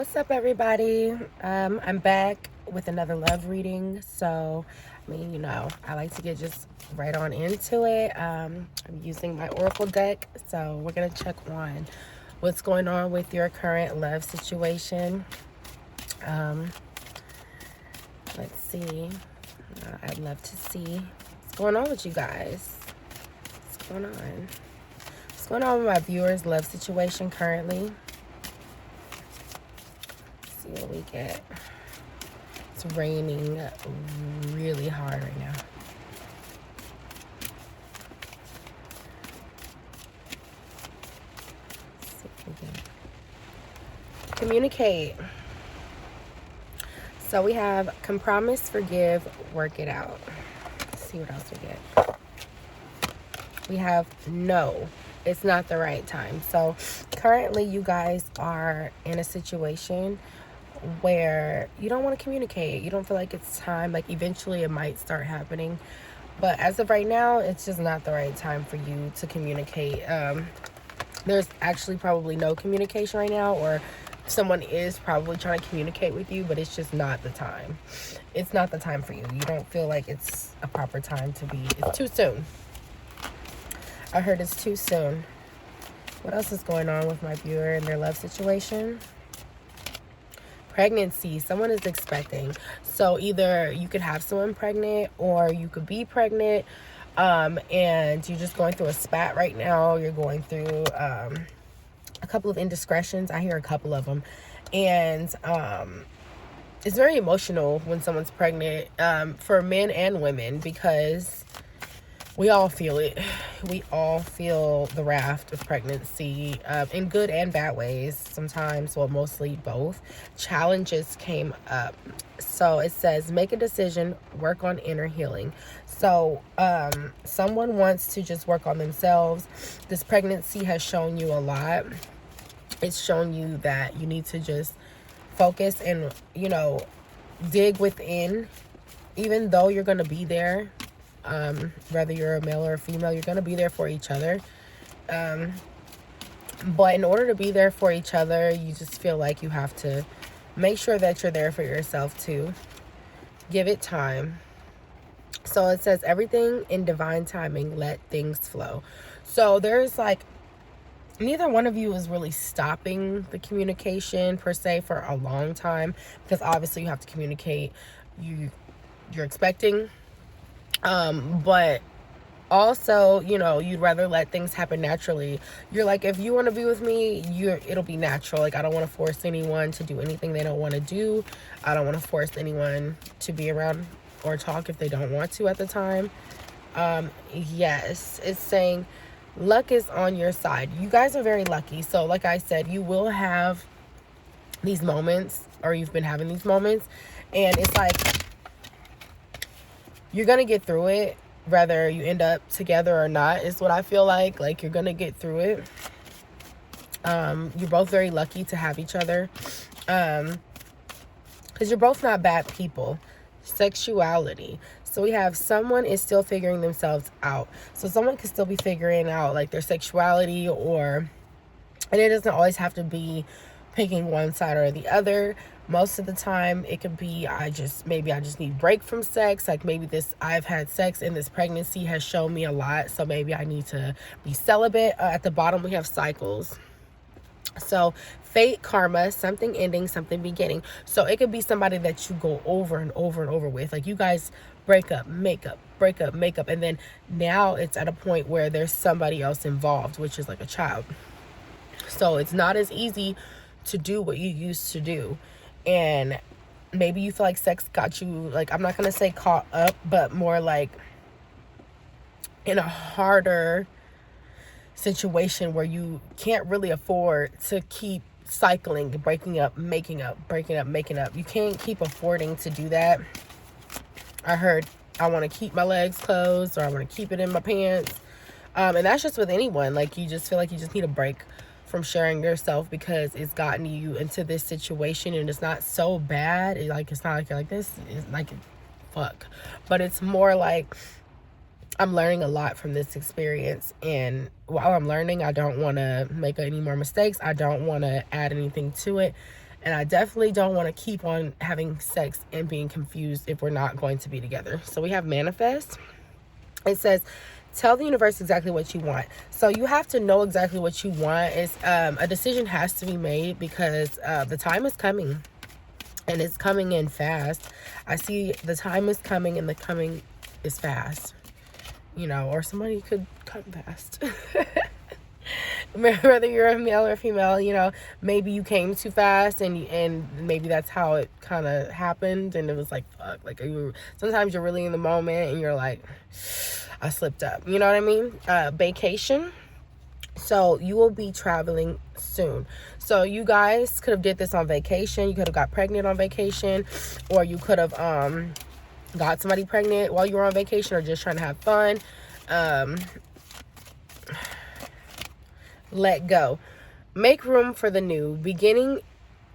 What's up, everybody? I'm back with another love reading. So, I like to get just right on into it. I'm using my Oracle deck. So, we're going to check on what's going on with your current love situation. Um, let's see. I'd love to see what's going on with you guys. What's going on? What's going on with my viewers' love situation currently? See what we get. It's raining really hard right now. Let's see if we can communicate. So we have compromise, forgive, work it out. Let's see what else we get. We have no, it's not the right time. So currently you guys are in a situation where you don't want to communicate. You don't feel like it's time. Like eventually it might start happening, but as of right now, it's just not the right time for you to communicate. There's actually probably no communication right now, or someone is probably trying to communicate with you, but it's just not the time. It's not the time for you. You don't feel like it's a proper time to be. It's too soon. I heard it's too soon. What else is going on with my viewer and their love situation? Pregnancy. Someone is expecting. So either you could have someone pregnant or you could be pregnant, and you're just going through a spat right now. You're going through a couple of indiscretions. I hear a couple of them. And it's very emotional when someone's pregnant, for men and women, because we all feel it. We all feel the raft of pregnancy, in good and bad ways sometimes, well, mostly both. Challenges came up. So it says, make a decision, work on inner healing. So someone wants to just work on themselves. This pregnancy has shown you a lot. It's shown you that you need to just focus and, dig within. Even though you're going to be there, whether you're a male or a female, you're going to be there for each other. But in order to be there for each other, you just feel like you have to make sure that you're there for yourself too. Give it time. So it says, everything in divine timing, let things flow. So there's neither one of you is really stopping the communication per se for a long time, because obviously you have to communicate. You're expecting. But also, you'd rather let things happen naturally. You're like, if you want to be with me, it'll be natural. Like, I don't want to force anyone to do anything they don't want to do. I don't want to force anyone to be around or talk if they don't want to at the time. Yes, it's saying luck is on your side. You guys are very lucky. So like I said, you will have these moments, or you've been having these moments, and it's like, you're going to get through it, whether you end up together or not, is what I feel like. Like, you're going to get through it. You're both very lucky to have each other. Because you're both not bad people. Sexuality. So we have someone is still figuring themselves out. So someone could still be figuring out like their sexuality, and it doesn't always have to be picking one side or the other. Most of the time it could be, I just need break from sex. Like, maybe I've had sex and this pregnancy has shown me a lot, so maybe I need to be celibate. At the bottom we have cycles. So fate, karma, something ending, something beginning. So it could be somebody that you go over and over and over with. Like, you guys break up, make up, break up, make up, and then now it's at a point where there's somebody else involved, which is like a child. So it's not as easy to do what you used to do. And maybe you feel like sex got you, like, I'm not going to say caught up, but more like in a harder situation where you can't really afford to keep cycling, breaking up, making up, breaking up, making up. You can't keep affording to do that. I heard, I want to keep my legs closed, or I want to keep it in my pants. And that's just with anyone. Like, you just feel like you just need a break from sharing yourself, because it's gotten you into this situation, and it's not so bad. It's not like you're like, this is like, fuck. But it's more like, I'm learning a lot from this experience, and while I'm learning, I don't want to make any more mistakes. I don't want to add anything to it. And I definitely don't want to keep on having sex and being confused if we're not going to be together. So we have manifest. It says, tell the universe exactly what you want. So you have to know exactly what you want. It's a decision has to be made because the time is coming, and it's coming in fast. I see the time is coming, and the coming is fast. You know, or somebody could come fast. Whether you're a male or female, you know, maybe you came too fast, and maybe that's how it kind of happened, and it was like, fuck, like sometimes you're really in the moment and you're like, I slipped up, you know what I mean? Vacation. So you will be traveling soon. So you guys could have did this on vacation. You could have got pregnant on vacation, or you could have got somebody pregnant while you were on vacation, or just trying to have fun. Let go. Make room for the new beginning.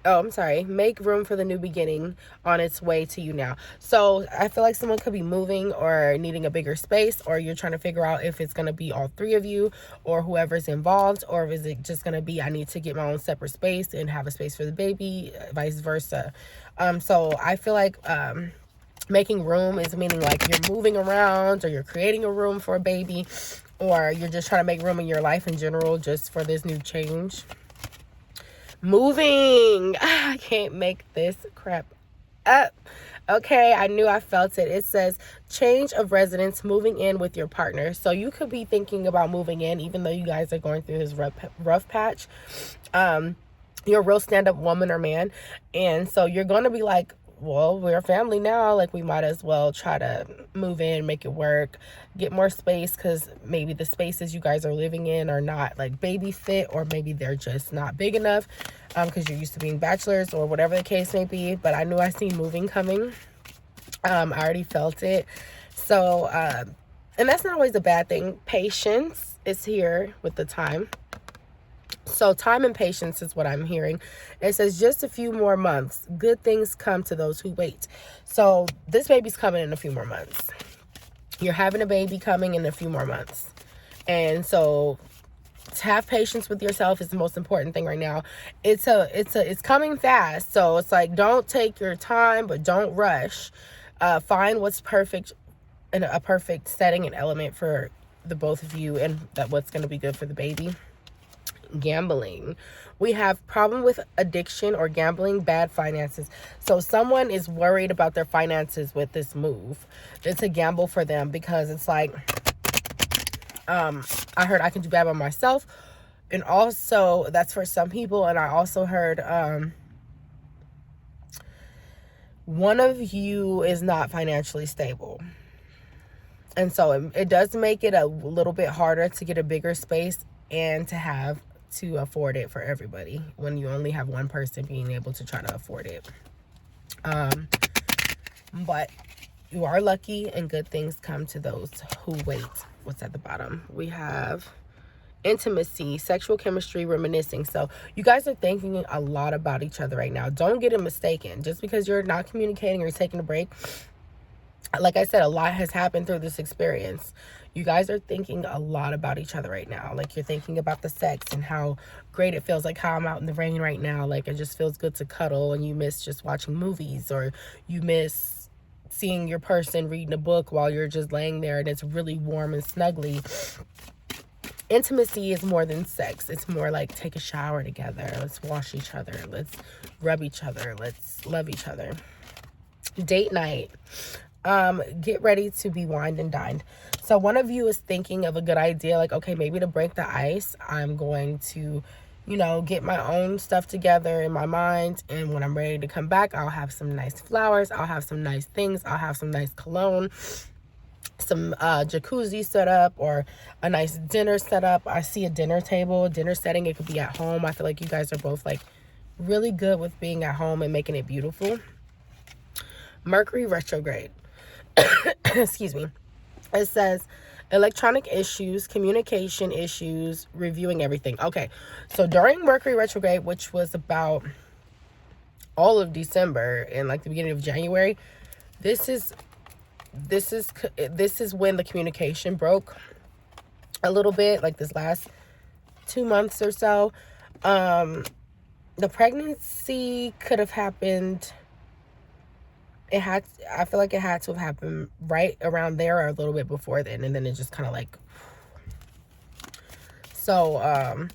Make room for the new beginning on its way to you now. So I feel like someone could be moving or needing a bigger space, or you're trying to figure out if it's going to be all three of you or whoever's involved, or is it just going to be, I need to get my own separate space and have a space for the baby, vice versa. So I feel like, making room is meaning like you're moving around, or you're creating a room for a baby, or you're just trying to make room in your life in general just for this new change. Moving. I can't make this crap up. Okay, I knew I felt it. It says change of residence, moving in with your partner. So you could be thinking about moving in, even though you guys are going through this rough patch. You're a real stand-up woman or man, and so you're going to be like, well, we're a family now, like we might as well try to move in, make it work, get more space, because maybe the spaces you guys are living in are not like baby fit, or maybe they're just not big enough, because you're used to being bachelors, or whatever the case may be. But I knew I seen moving coming. I already felt it. So and that's not always a bad thing. Patience is here with the time. So time and patience is what I'm hearing. It says just a few more months. Good things come to those who wait. So this baby's coming in a few more months. You're having a baby coming in a few more months. And so to have patience with yourself is the most important thing right now. It's coming fast. So it's like, don't take your time, but don't rush. Find what's perfect, and a perfect setting and element for the both of you, and that what's going to be good for the baby. Gambling. We have problem with addiction or gambling, bad finances. So someone is worried about their finances with this move. It's a gamble for them, because it's like, I heard I can do bad by myself, and also that's for some people. And I also heard one of you is not financially stable, and so it does make it a little bit harder to get a bigger space and to afford it for everybody when you only have one person being able to try to afford it. But you are lucky, and good things come to those who wait. What's at the bottom? We have intimacy, sexual chemistry, reminiscing. So you guys are thinking a lot about each other right now. Don't get it mistaken. Just because you're not communicating or taking a break, like I said, a lot has happened through this experience. You guys are thinking a lot about each other right now. Like, you're thinking about the sex and how great it feels, like how I'm out in the rain right now. Like, it just feels good to cuddle, and you miss just watching movies, or you miss seeing your person reading a book while you're just laying there and it's really warm and snuggly. Intimacy is more than sex. It's more like, take a shower together. Let's wash each other. Let's rub each other. Let's love each other. Date night. Get ready to be wined and dined. So one of you is thinking of a good idea, like, okay, maybe to break the ice, I'm going to, get my own stuff together in my mind. And when I'm ready to come back, I'll have some nice flowers. I'll have some nice things. I'll have some nice cologne, some jacuzzi set up, or a nice dinner set up. I see a dinner table, dinner setting. It could be at home. I feel like you guys are both like really good with being at home and making it beautiful. Mercury retrograde. Excuse me. It says electronic issues, communication issues, reviewing everything. Okay, so during Mercury retrograde, which was about all of December and like the beginning of January, this is when the communication broke a little bit, like this last 2 months or so. The pregnancy could have happened. I feel like it had to have happened right around there or a little bit before then, and then it just kind of like. So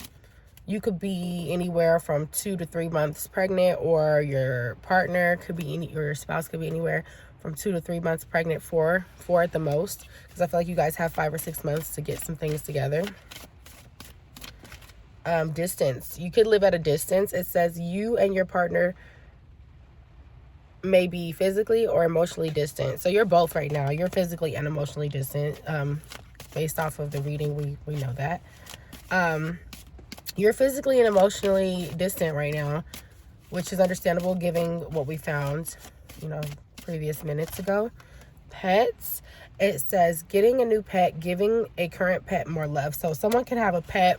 you could be anywhere from 2 to 3 months pregnant, or your partner could be or your spouse could be anywhere from 2 to 3 months pregnant, four at the most, because I feel like you guys have 5 or 6 months to get some things together. Distance. You could live at a distance. It says you and your partner may be physically or emotionally distant. So you're both right now. You're physically and emotionally distant. Based off of the reading, we know that. You're physically and emotionally distant right now, which is understandable given what we found, previous minutes ago. Pets. It says getting a new pet, giving a current pet more love. So someone can have a pet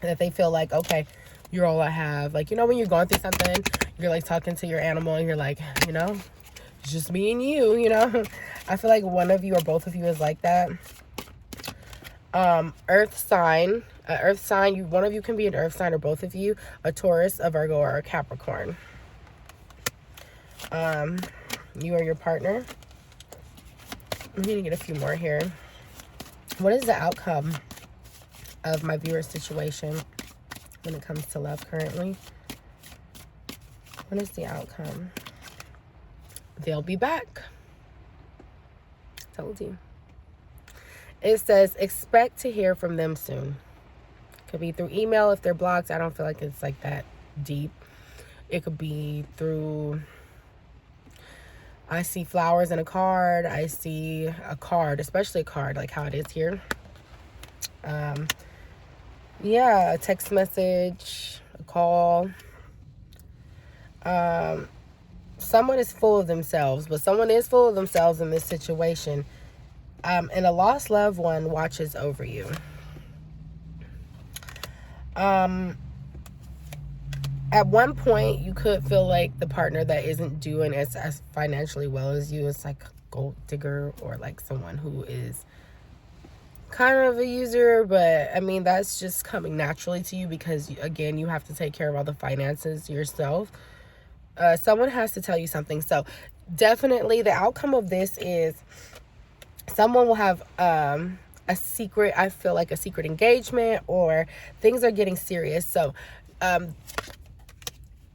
that they feel like, okay, you're all I have. Like, when you're going through something, you're like talking to your animal and you're like, it's just me and you, I feel like one of you or both of you is like that. Earth sign. One of you can be an earth sign, or both of you, a Taurus, a Virgo, or a Capricorn. You or your partner. I'm going to get a few more here. What is the outcome of my viewer's situation when it comes to love currently? What is the outcome? They'll be back. Told you. It says expect to hear from them soon. Could be through email if they're blocked. I don't feel like it's like that deep. It could be through, I see flowers in a card. I see a card, especially a card like how it is here. A text message, a call. Someone is full of themselves, but someone is full of themselves in this situation. And a lost loved one watches over you. At one point, you could feel like the partner that isn't doing as financially well as you is like a gold digger, or like someone who is kind of a user, but I mean, that's just coming naturally to you because, again, you have to take care of all the finances yourself. Someone has to tell you something. So definitely the outcome of this is someone will have a secret, I feel like a secret engagement, or things are getting serious. So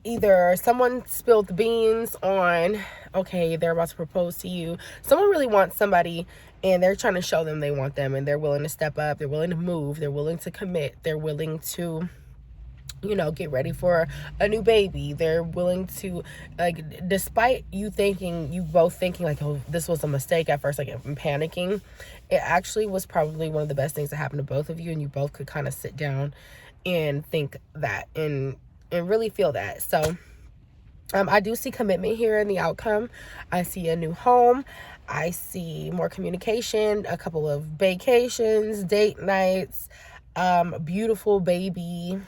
either someone spilled the beans on, okay, they're about to propose to you. Someone really wants somebody and they're trying to show them they want them, and they're willing to step up, they're willing to move, they're willing to commit, they're willing to get ready for a new baby. They're willing to, like, despite you both thinking like, oh, this was a mistake at first, like I'm panicking, it actually was probably one of the best things that happened to both of you, and you both could kind of sit down and think that and really feel that. So I do see commitment here in the outcome. I see a new home. I see more communication, a couple of vacations, date nights, beautiful baby.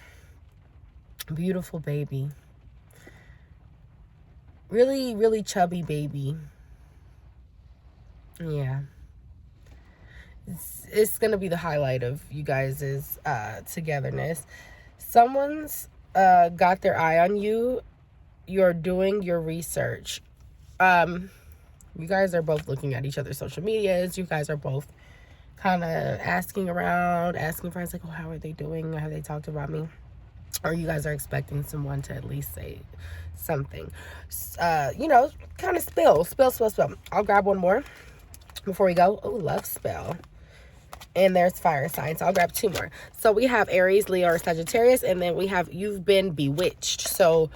Really, really chubby baby. Yeah. It's going to be the highlight of you guys' togetherness. Someone's got their eye on you. You're doing your research. You guys are both looking at each other's social medias. You guys are both kind of asking around, asking friends like, oh, how are they doing? Have they talked about me? Or you guys are expecting someone to at least say something. Kind of spill. I'll grab one more before we go. Oh, love spell. And there's fire signs. So I'll grab 2 more. So we have Aries, Leo, or Sagittarius. And then we have you've been bewitched. So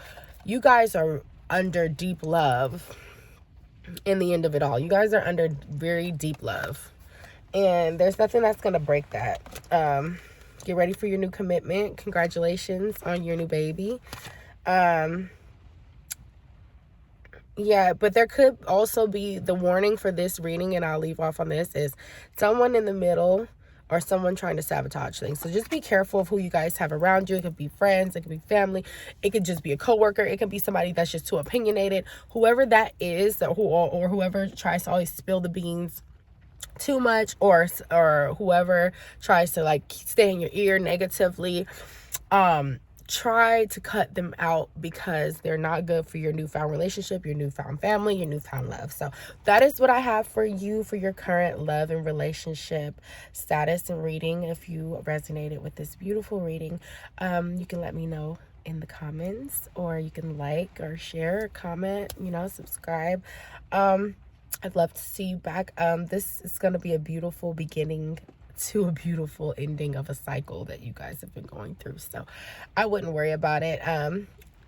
you guys are under deep love in the end of it all. You guys are under very deep love. And there's nothing that's going to break that. Get ready for your new commitment. Congratulations on your new baby. But there could also be the warning for this reading, and I'll leave off on this, is someone in the middle or someone trying to sabotage things. So just be careful of who you guys have around you. It could be friends, it could be family, it could just be a coworker, it could be somebody that's just too opinionated. Whoever that is, or whoever tries to always spill the beans too much, or whoever tries to like stay in your ear negatively, try to cut them out because they're not good for your newfound relationship, your newfound family, your newfound love. So that is what I have for you for your current love and relationship status and reading. If you resonated with this beautiful reading, you can let me know in the comments, or you can like or share, comment, subscribe. I'd love to see you back. This is going to be a beautiful beginning to a beautiful ending of a cycle that you guys have been going through. So I wouldn't worry about it.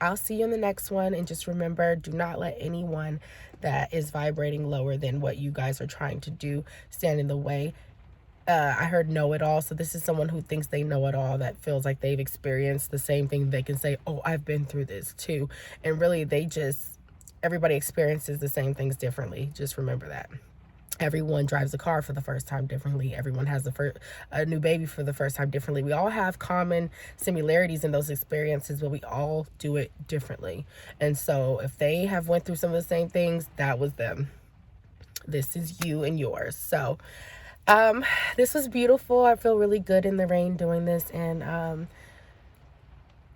I'll see you in the next one. And just remember, do not let anyone that is vibrating lower than what you guys are trying to do stand in the way. I heard know-it-all. So this is someone who thinks they know it all, that feels like they've experienced the same thing. They can say, oh, I've been through this too. And really, everybody experiences the same things differently. Just remember that. Everyone drives a car for the first time differently. Everyone has a new baby for the first time differently. We all have common similarities in those experiences, but we all do it differently. And so if they have went through some of the same things, that was them. This is you and yours. So this was beautiful. I feel really good in the rain doing this, and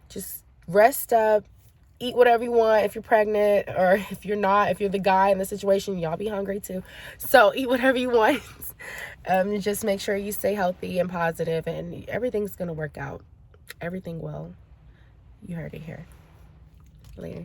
just rest up. Eat whatever you want if you're pregnant, or if you're not, if you're the guy in the situation, y'all be hungry too. So eat whatever you want. Just make sure you stay healthy and positive, and everything's going to work out. Everything will. You heard it here. Later.